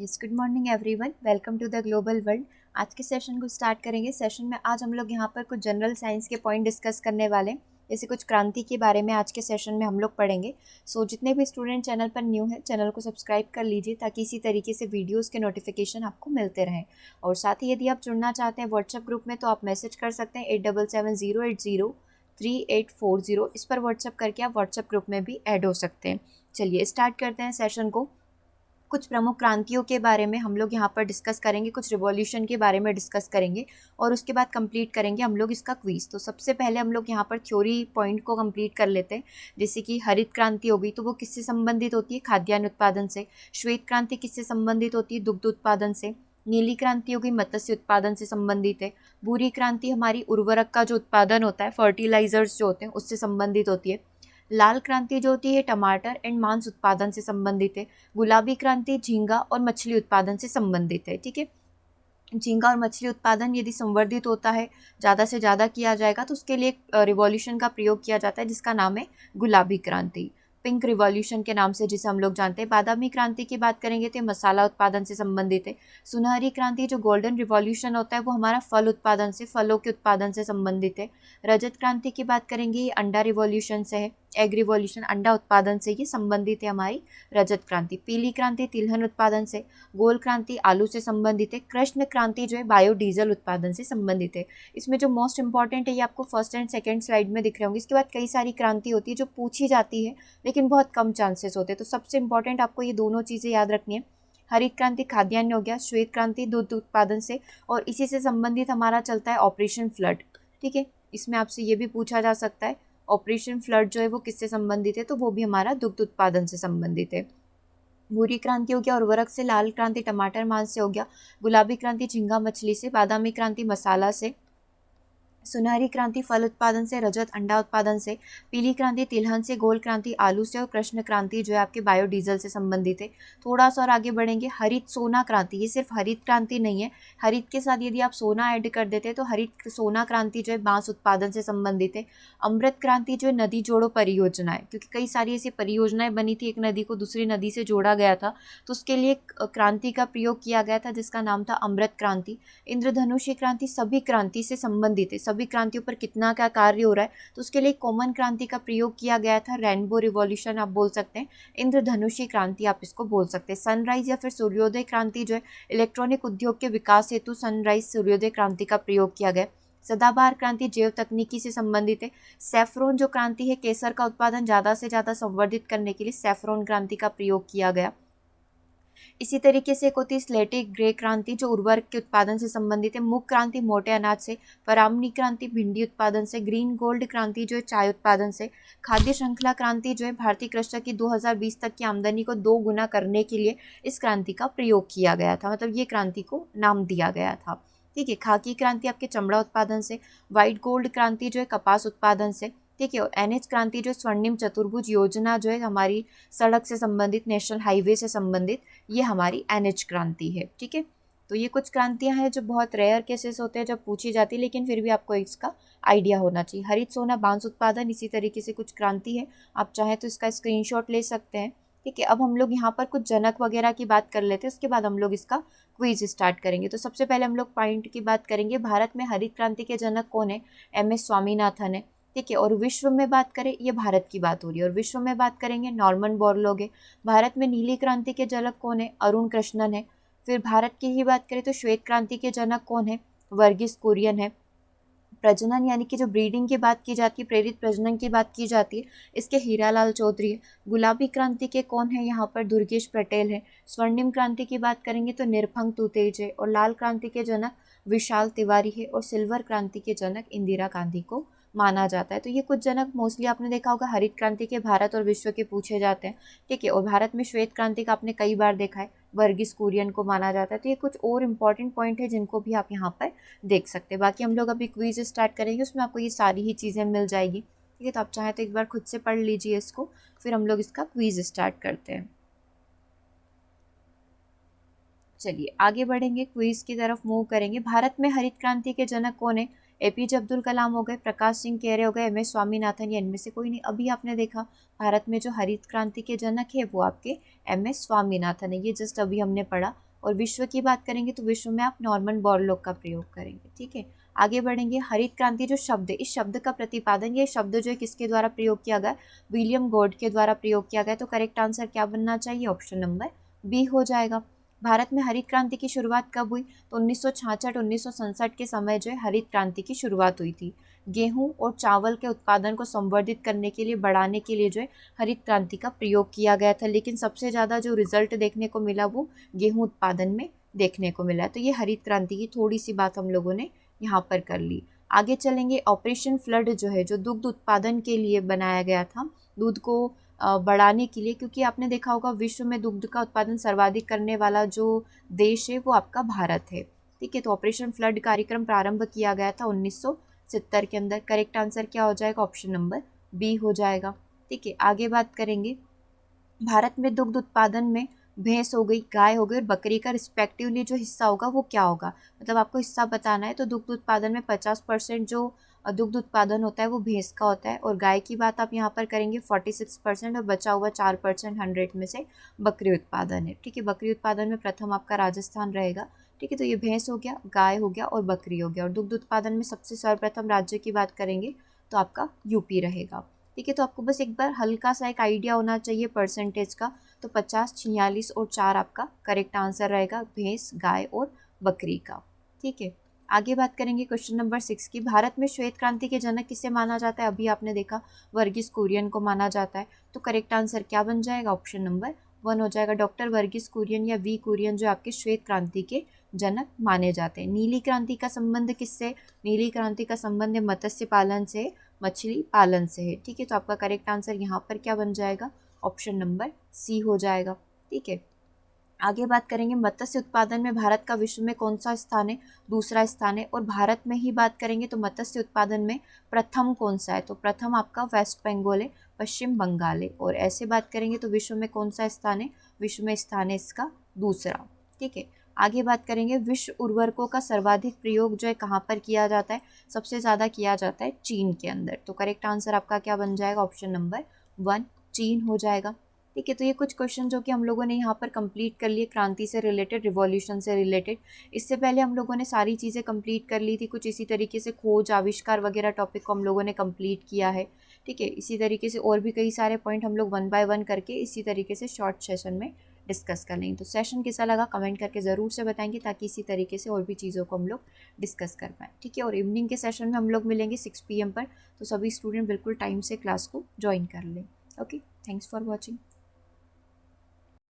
Yes, good morning everyone, welcome to the global world. आज के session को start करेंगे। सेशन में आज हम लोग यहाँ पर कुछ जनरल साइंस के पॉइंट डिस्कस करने वाले हैं, जैसे कुछ क्रांति के बारे में आज के सेशन में हम लोग पढ़ेंगे। जितने भी स्टूडेंट चैनल पर न्यू है, चैनल को सब्सक्राइब कर लीजिए ताकि इसी तरीके से वीडियोज़ के नोटिफिकेशन आपको मिलते रहें। और साथ ही यदि आप जुड़ना चाहते हैं व्हाट्सएप ग्रुप में, तो आप मैसेज कर सकते हैं 8770803840। इस पर व्हाट्सएप करके आप व्हाट्सएप ग्रुप में भी ऐड हो सकते हैं। चलिए स्टार्ट करते हैं सेशन को। कुछ प्रमुख क्रांतियों के बारे में हम लोग यहाँ पर डिस्कस करेंगे, कुछ रिवॉल्यूशन के बारे में डिस्कस करेंगे और उसके बाद कंप्लीट करेंगे हम लोग इसका क्विज। तो सबसे पहले हम लोग यहाँ पर थ्योरी पॉइंट को कंप्लीट कर लेते हैं। जैसे कि हरित क्रांति हो गई, तो वो किससे संबंधित होती है? खाद्यान्न उत्पादन से। श्वेत क्रांति किससे संबंधित होती है? दुग्ध उत्पादन से। नीली क्रांति हो गई, मत्स्य उत्पादन से संबंधित है। भूरी क्रांति हमारी उर्वरक का जो उत्पादन होता है, फर्टिलाइजर्स जो होते हैं, उससे संबंधित होती है। लाल क्रांति जो होती है टमाटर एंड मांस उत्पादन से संबंधित है। गुलाबी क्रांति झींगा और मछली उत्पादन से संबंधित है। ठीक है, झींगा और मछली उत्पादन यदि संवर्धित होता है, ज़्यादा से ज़्यादा किया जाएगा, तो उसके लिए रिवॉल्यूशन का प्रयोग किया जाता है जिसका नाम है गुलाबी क्रांति, पिंक रिवॉल्यूशन के नाम से जिसे हम लोग जानते हैं। बादामी क्रांति की बात करेंगे तो मसाला उत्पादन से संबंधित है। सुनहरी क्रांति जो गोल्डन रिवॉल्यूशन होता है वो हमारा फल उत्पादन से, फलों के उत्पादन से संबंधित है। रजत क्रांति की बात करेंगे, ये अंडा रिवॉल्यूशन से है, एग रिवॉल्यूशन, अंडा उत्पादन से ये संबंधित है हमारी रजत क्रांति। पीली क्रांति तिलहन उत्पादन से। गोल क्रांति आलू से संबंधित है। कृष्ण क्रांति जो है बायोडीजल उत्पादन से संबंधित है। इसमें जो मोस्ट इंपॉर्टेंट है ये आपको फर्स्ट एंड सेकंड स्लाइड में दिख रहे होंगे। इसके बाद कई सारी क्रांति होती है जो पूछी जाती है लेकिन बहुत कम चांसेस होते हैं, तो सबसे इंपॉर्टेंट आपको ये दोनों चीज़ें याद रखनी है। हरित क्रांति खाद्यान्न हो गया, श्वेत क्रांति दूध उत्पादन से, और इसी से संबंधित हमारा चलता है ऑपरेशन फ्लड। ठीक है, इसमें आपसे ये भी पूछा जा सकता है ऑपरेशन फ्लड जो है वो किससे संबंधित है, तो वो भी हमारा दुग्ध उत्पादन से संबंधित है। भूरी क्रांति हो गया उर्वरक से। लाल क्रांति टमाटर मांस से हो गया। गुलाबी क्रांति झींगा मछली से। बादामी क्रांति मसाला से। सुनहरी क्रांति फल उत्पादन से। रजत अंडा उत्पादन से। पीली क्रांति तिलहन से। गोल क्रांति आलू से। और कृष्ण क्रांति जो है आपके बायोडीजल से संबंधित है। थोड़ा सा और आगे बढ़ेंगे, हरित सोना क्रांति। ये सिर्फ हरित क्रांति नहीं है, हरित के साथ यदि आप सोना ऐड कर देते हैं तो हरित सोना क्रांति जो है बांस उत्पादन से संबंधित है। अमृत क्रांति जो है नदी जोड़ो परियोजना है, क्योंकि कई सारी ऐसी परियोजनाएं बनी थी, एक नदी को दूसरी नदी से जोड़ा गया था, तो उसके लिए क्रांति का प्रयोग किया गया था जिसका नाम था अमृत क्रांति। इंद्रधनुषी क्रांति सभी क्रांति से संबंधित है, सभी क्रांतियों पर कितना क्या कार्य हो रहा है, तो उसके लिए कॉमन क्रांति का प्रयोग किया गया था। रेनबो रिवॉल्यूशन आप बोल सकते हैं, इंद्रधनुषी क्रांति आप इसको बोल सकते हैं। सनराइज या फिर सूर्योदय क्रांति जो है इलेक्ट्रॉनिक उद्योग के विकास हेतु सनराइज सूर्योदय क्रांति का प्रयोग किया गया। सदाबहार क्रांति जैव तकनीकी से संबंधित है। सैफरोन जो क्रांति है, केसर का उत्पादन ज़्यादा से ज़्यादा संवर्धित करने के लिए सैफरोन क्रांति का प्रयोग किया गया। इसी तरीके से एक होती है स्लेटी ग्रे क्रांति जो उर्वरक के उत्पादन से संबंधित है। मुग क्रांति मोटे अनाज से। परामनी क्रांति भिंडी उत्पादन से। ग्रीन गोल्ड क्रांति जो है चाय उत्पादन से। खाद्य श्रृंखला क्रांति जो है भारतीय कृषक की 2020 तक की आमदनी को 2 गुना करने के लिए इस क्रांति का प्रयोग किया गया था, मतलब ये क्रांति को नाम दिया गया था। ठीक है, खाकी क्रांति आपके चमड़ा उत्पादन से। व्हाइट गोल्ड क्रांति जो है कपास उत्पादन से। ठीक है, और एनएच क्रांति जो स्वर्णिम चतुर्भुज योजना जो है हमारी सड़क से संबंधित, नेशनल हाईवे से संबंधित, ये हमारी एनएच क्रांति है। ठीक है, तो ये कुछ क्रांतियां हैं जो बहुत रेयर केसेस होते हैं जब पूछी जाती है, लेकिन फिर भी आपको इसका आइडिया होना चाहिए। हरित सोना बांस उत्पादन इसी तरीके से कुछ क्रांति है, आप चाहें तो इसका स्क्रीनशॉट ले सकते हैं। ठीक है, अब हम लोग यहाँ पर कुछ जनक वगैरह की बात कर लेते हैं, उसके बाद हम लोग इसका क्विज स्टार्ट करेंगे। तो सबसे पहले हम लोग पॉइंट की बात करेंगे, भारत में हरित क्रांति के जनक कौन है? एम.एस. स्वामीनाथन है। ठीक है, और विश्व में बात करें, ये भारत की बात हो रही है, और विश्व में बात करेंगे नॉर्मन बोरलॉग है। भारत में नीली क्रांति के जनक कौन है? अरुण कृष्णन है। फिर भारत की ही बात करें तो श्वेत क्रांति के जनक कौन है? वर्गीस कुरियन है। प्रजनन यानी कि जो ब्रीडिंग की बात की जाती है, प्रेरित प्रजनन की बात की जाती है, इसके हीरालाल चौधरी है। गुलाबी क्रांति के कौन है? यहाँ पर दुर्गेश पटेल है। स्वर्णिम क्रांति की बात करेंगे तो निरफंग तुतेज है। और लाल क्रांति के जनक विशाल तिवारी है। और सिल्वर क्रांति के जनक इंदिरा गांधी को माना जाता है। तो ये कुछ जनक मोस्टली आपने देखा होगा हरित क्रांति के भारत और विश्व के पूछे जाते हैं। ठीक है, और भारत में श्वेत क्रांति का आपने कई बार देखा है, वर्गीस कुरियन को माना जाता है। तो ये कुछ और इम्पॉर्टेंट पॉइंट है जिनको भी आप यहाँ पर देख सकते हैं। बाकी हम लोग अभी क्विज स्टार्ट करेंगे, उसमें आपको ये सारी ही चीज़ें मिल जाएगी। ठीक है, तो आप चाहें तो एक बार खुद से पढ़ लीजिए इसको, फिर हम लोग इसका क्विज स्टार्ट करते हैं। चलिए आगे बढ़ेंगे, क्विज की तरफ मूव करेंगे। भारत में हरित क्रांति के जनक कौन है? एपीजे अब्दुल कलाम हो गए, प्रकाश सिंह केरे हो गए, एम.एस. स्वामीनाथन, या इनमें से कोई नहीं। अभी आपने देखा भारत में जो हरित क्रांति के जनक है वो आपके एम.एस. स्वामीनाथन है, ये जस्ट अभी हमने पढ़ा। और विश्व की बात करेंगे तो विश्व में आप नॉर्मन बोरलॉग का प्रयोग करेंगे। ठीक है, आगे बढ़ेंगे। हरित क्रांति जो शब्द है, इस शब्द का प्रतिपादन, ये शब्द जो है किसके द्वारा प्रयोग किया गया? विलियम गॉड के द्वारा प्रयोग किया गया। तो करेक्ट आंसर क्या बनना चाहिए? ऑप्शन नंबर बी हो जाएगा। भारत में हरित क्रांति की शुरुआत कब हुई? तो 1966-1967 के समय जो है हरित क्रांति की शुरुआत हुई थी। गेहूं और चावल के उत्पादन को संवर्धित करने के लिए, बढ़ाने के लिए जो है हरित क्रांति का प्रयोग किया गया था। लेकिन सबसे ज़्यादा जो रिजल्ट देखने को मिला वो गेहूं उत्पादन में देखने को मिला। तो ये हरित क्रांति की थोड़ी सी बात हम लोगों ने यहाँ पर कर ली। आगे चलेंगे। ऑपरेशन फ्लड जो है, जो दुग्ध उत्पादन के लिए बनाया गया था, दूध को बढ़ाने के लिए, क्योंकि आपने देखा होगा विश्व में दुग्ध का उत्पादन सर्वाधिक करने वाला जो देश है वो आपका भारत है। ठीक है, तो ऑपरेशन फ्लड कार्यक्रम प्रारंभ किया गया था 1970 के अंदर। करेक्ट आंसर क्या हो जाएगा? ऑप्शन नंबर बी हो जाएगा। ठीक है, आगे बात करेंगे। भारत में दुग्ध उत्पादन में भैंस हो गई, गाय हो गई और बकरी का रिस्पेक्टिवली जो हिस्सा होगा वो क्या होगा? मतलब आपको हिस्सा बताना है। तो दुग्ध उत्पादन में 50% जो दुग्ध उत्पादन होता है वो भैंस का होता है, और गाय की बात आप यहाँ पर करेंगे 46%, और बचा हुआ 4% 100 में से बकरी उत्पादन है। ठीक है, बकरी उत्पादन में प्रथम आपका राजस्थान रहेगा। ठीक है, तो ये भैंस हो गया, गाय हो गया और बकरी हो गया। और दुग्ध उत्पादन में सबसे सर्वप्रथम राज्य की बात करेंगे तो आपका यूपी रहेगा। ठीक है, तो आपको बस एक बार हल्का सा एक आइडिया होना चाहिए परसेंटेज का। तो 50, 46 और 4 आपका करेक्ट आंसर रहेगा, भैंस, गाय और बकरी का। ठीक है, आगे बात करेंगे क्वेश्चन नंबर 6 की। भारत में श्वेत क्रांति के जनक किसे माना जाता है? अभी आपने देखा वर्गीस कुरियन को माना जाता है। तो करेक्ट आंसर क्या बन जाएगा? ऑप्शन नंबर 1 हो जाएगा। डॉक्टर वर्गीस कुरियन या वी कुरियन जो आपके श्वेत क्रांति के जनक माने जाते हैं। नीली क्रांति का संबंध किससे? नीली क्रांति का संबंध मत्स्य पालन से, मछली पालन से है। ठीक है, तो आपका करेक्ट आंसर यहाँ पर क्या बन जाएगा? ऑप्शन नंबर सी हो जाएगा। ठीक है, आगे बात करेंगे। मत्स्य उत्पादन में भारत का विश्व में कौन सा स्थान है? दूसरा स्थान है। और भारत में ही बात करेंगे तो मत्स्य उत्पादन में प्रथम कौन सा है? तो प्रथम आपका वेस्ट बंगाल है, पश्चिम बंगाल है। और ऐसे बात करेंगे तो विश्व में कौन सा स्थान है? विश्व में स्थान है इसका दूसरा। ठीक है, आगे बात करेंगे। विश्व उर्वरकों का सर्वाधिक प्रयोग जो है कहाँ पर किया जाता है? सबसे ज़्यादा किया जाता है चीन के अंदर। तो करेक्ट आंसर आपका क्या बन जाएगा? ऑप्शन नंबर 1 चीन हो जाएगा। ठीक है, तो ये कुछ क्वेश्चन जो कि हम लोगों ने यहाँ पर कंप्लीट कर लिए, क्रांति से रिलेटेड, रिवॉल्यूशन से रिलेटेड। इससे पहले हम लोगों ने सारी चीज़ें कंप्लीट कर ली थी। कुछ इसी तरीके से खोज, आविष्कार वगैरह टॉपिक को हम लोगों ने कंप्लीट किया है। ठीक है, इसी तरीके से और भी कई सारे पॉइंट हम लोग 1 बाय 1 करके इसी तरीके से शॉर्ट सेशन में डिस्कस कर लेंगे। तो सेशन कैसा लगा कमेंट करके ज़रूर से बताएंगे, ताकि इसी तरीके से और भी चीज़ों को हम लोग डिस्कस कर पाएँ। ठीक है, और इवनिंग के सेशन में हम लोग मिलेंगे 6 PM पर। तो सभी स्टूडेंट बिल्कुल टाइम से क्लास को ज्वाइन कर लें। Okay, thanks for watching.